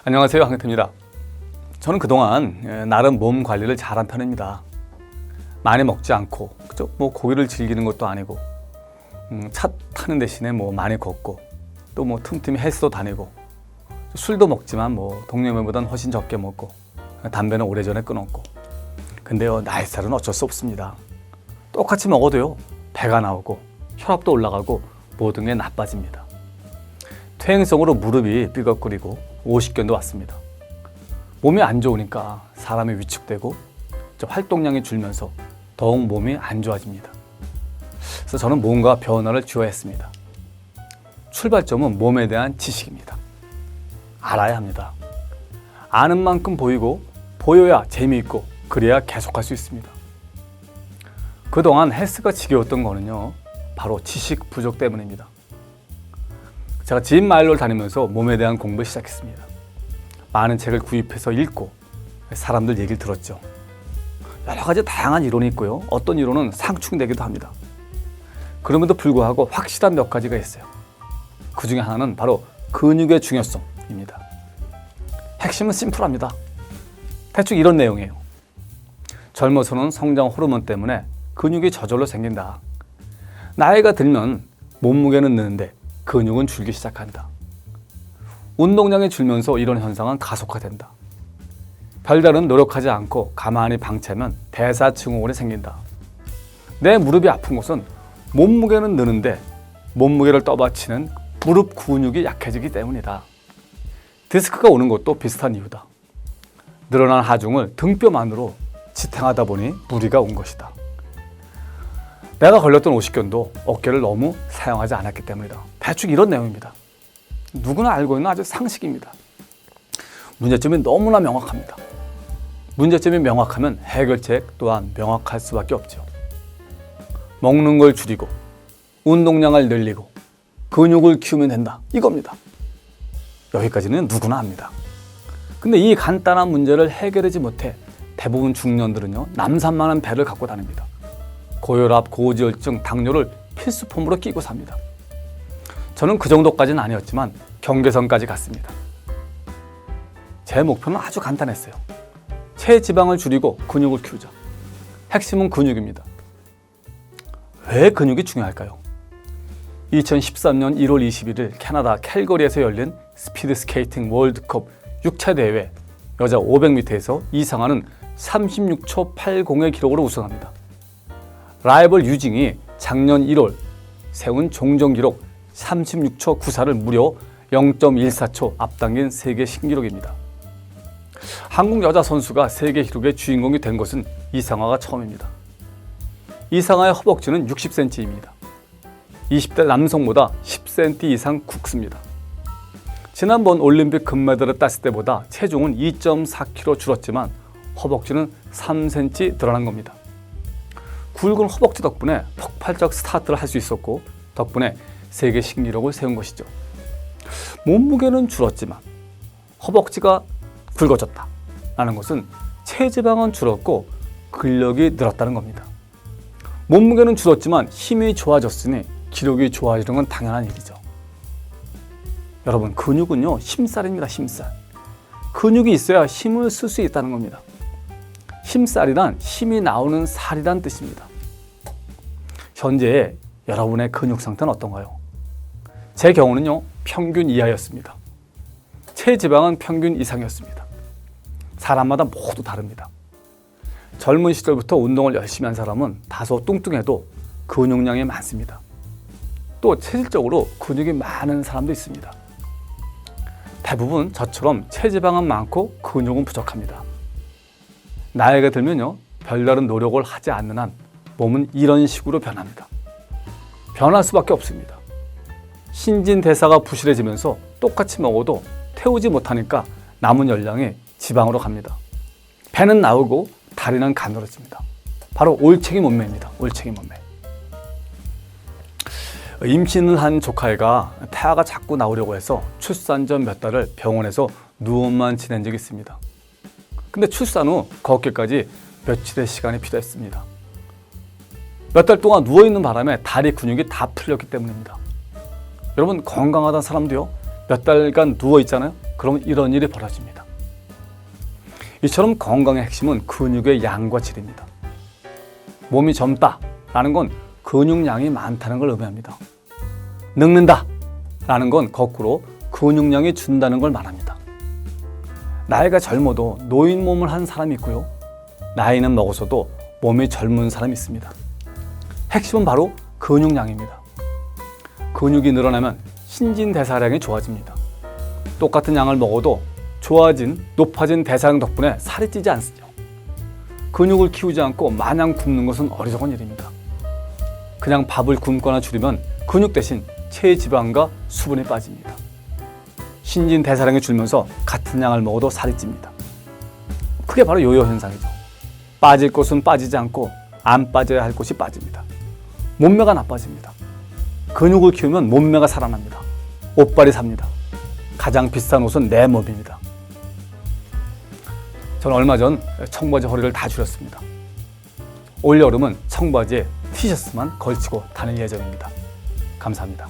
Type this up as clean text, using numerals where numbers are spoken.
안녕하세요, 황태입니다. 저는 그동안 나름 몸 관리를 잘한 편입니다. 많이 먹지 않고, 그죠? 고기를 즐기는 것도 아니고, 차 타는 대신에 많이 걷고, 또 틈틈이 헬스도 다니고, 술도 먹지만 동료들보다는 훨씬 적게 먹고, 담배는 오래전에 끊었고. 근데요, 나이살은 어쩔 수 없습니다. 똑같이 먹어도요, 배가 나오고, 혈압도 올라가고, 모든 게 나빠집니다. 퇴행성으로 무릎이 삐걱거리고, 오십견도 왔습니다. 몸이 안 좋으니까 사람이 위축되고 활동량이 줄면서 더욱 몸이 안 좋아집니다. 그래서 저는 뭔가 변화를 주어야 했습니다. 출발점은 몸에 대한 지식입니다. 알아야 합니다. 아는 만큼 보이고 보여야 재미있고 그래야 계속할 수 있습니다. 그동안 헬스가 지겨웠던 거는요, 바로 지식 부족 때문입니다. 제가 짐 마일로를 다니면서 몸에 대한 공부를 시작했습니다. 많은 책을 구입해서 읽고 사람들 얘기를 들었죠. 여러 가지 다양한 이론이 있고요. 어떤 이론은 상충되기도 합니다. 그럼에도 불구하고 확실한 몇 가지가 있어요. 그 중에 하나는 바로 근육의 중요성입니다. 핵심은 심플합니다. 대충 이런 내용이에요. 젊어서는 성장 호르몬 때문에 근육이 저절로 생긴다. 나이가 들면 몸무게는 느는데 근육은 줄기 시작한다. 운동량이 줄면서 이런 현상은 가속화된다. 별다른 노력하지 않고 가만히 방치하면 대사증후군이 생긴다. 내 무릎이 아픈 것은 몸무게는 느는데 몸무게를 떠받치는 무릎 근육이 약해지기 때문이다. 디스크가 오는 것도 비슷한 이유다. 늘어난 하중을 등뼈만으로 지탱하다 보니 무리가 온 것이다. 내가 걸렸던 오십견도 어깨를 너무 사용하지 않았기 때문이다. 대충 이런 내용입니다. 누구나 알고 있는 아주 상식입니다. 문제점이 너무나 명확합니다. 문제점이 명확하면 해결책 또한 명확할 수밖에 없죠. 먹는 걸 줄이고 운동량을 늘리고 근육을 키우면 된다, 이겁니다. 여기까지는 누구나 압니다. 근데 이 간단한 문제를 해결하지 못해 대부분 중년들은요, 남산만한 배를 갖고 다닙니다. 고혈압, 고지혈증, 당뇨를 필수품으로 끼고 삽니다. 저는 그 정도까지는 아니었지만 경계선까지 갔습니다. 제 목표는 아주 간단했어요. 체지방을 줄이고 근육을 키우자. 핵심은 근육입니다. 왜 근육이 중요할까요? 2013년 1월 21일 캐나다 캘거리에서 열린 스피드 스케이팅 월드컵 6차 대회 여자 500m에서 이상하는 36초 80의 기록으로 우승합니다. 라이벌 유징이 작년 1월 세운 종전 기록 36초 94를 무려 0.14초 앞당긴 세계 신기록입니다. 한국 여자 선수가 세계 기록의 주인공이 된 것은 이상화가 처음입니다. 이상화의 허벅지는 60cm입니다. 20대 남성보다 10cm 이상 굵습니다. 지난번 올림픽 금메달을 땄을 때보다 체중은 2.4kg 줄었지만 허벅지는 3cm 늘어난 겁니다. 굵은 허벅지 덕분에 폭발적 스타트를 할 수 있었고 덕분에 세계 신기록을 세운 것이죠. 몸무게는 줄었지만 허벅지가 굵어졌다라는 것은 체지방은 줄었고 근력이 늘었다는 겁니다. 몸무게는 줄었지만 힘이 좋아졌으니 기록이 좋아지는 건 당연한 일이죠. 여러분, 근육은요, 힘살입니다. 힘살. 근육이 있어야 힘을 쓸 수 있다는 겁니다. 힘살이란 힘이 나오는 살이란 뜻입니다. 현재 여러분의 근육 상태는 어떤가요? 제 경우는요, 평균 이하였습니다. 체지방은 평균 이상이었습니다. 사람마다 모두 다릅니다. 젊은 시절부터 운동을 열심히 한 사람은 다소 뚱뚱해도 근육량이 많습니다. 또 체질적으로 근육이 많은 사람도 있습니다. 대부분 저처럼 체지방은 많고 근육은 부족합니다. 나이가 들면요, 별다른 노력을 하지 않는 한 몸은 이런 식으로 변합니다. 변할 수밖에 없습니다. 신진대사가 부실해지면서 똑같이 먹어도 태우지 못하니까 남은 열량이 지방으로 갑니다. 배는 나오고 다리는 가늘어집니다. 바로 올챙이 몸매입니다. 올챙이 몸매. 임신을 한 조카애가 태아가 자꾸 나오려고 해서 출산 전 몇 달을 병원에서 누워만 지낸 적이 있습니다. 근데 출산 후 걷기까지 며칠의 시간이 필요했습니다. 몇 달 동안 누워있는 바람에 다리 근육이 다 풀렸기 때문입니다. 여러분, 건강하다는 사람도요, 몇 달간 누워있잖아요. 그럼 이런 일이 벌어집니다. 이처럼 건강의 핵심은 근육의 양과 질입니다. 몸이 젊다라는 건 근육량이 많다는 걸 의미합니다. 늙는다라는 건 거꾸로 근육량이 준다는 걸 말합니다. 나이가 젊어도 노인 몸을 한 사람이 있고요. 나이는 먹어서도 몸이 젊은 사람이 있습니다. 핵심은 바로 근육량입니다. 근육이 늘어나면 신진대사량이 좋아집니다. 똑같은 양을 먹어도 높아진 대사량 덕분에 살이 찌지 않죠. 근육을 키우지 않고 마냥 굶는 것은 어리석은 일입니다. 그냥 밥을 굶거나 줄이면 근육 대신 체지방과 수분이 빠집니다. 신진대사량이 줄면서 같은 양을 먹어도 살이 찝니다. 그게 바로 요요 현상이죠. 빠질 곳은 빠지지 않고 안 빠져야 할 곳이 빠집니다. 몸매가 나빠집니다. 근육을 키우면 몸매가 살아납니다. 옷빨이 삽니다. 가장 비싼 옷은 내 몸입니다. 저는 얼마 전 청바지 허리를 다 줄였습니다. 올여름은 청바지에 티셔츠만 걸치고 다닐 예정입니다. 감사합니다.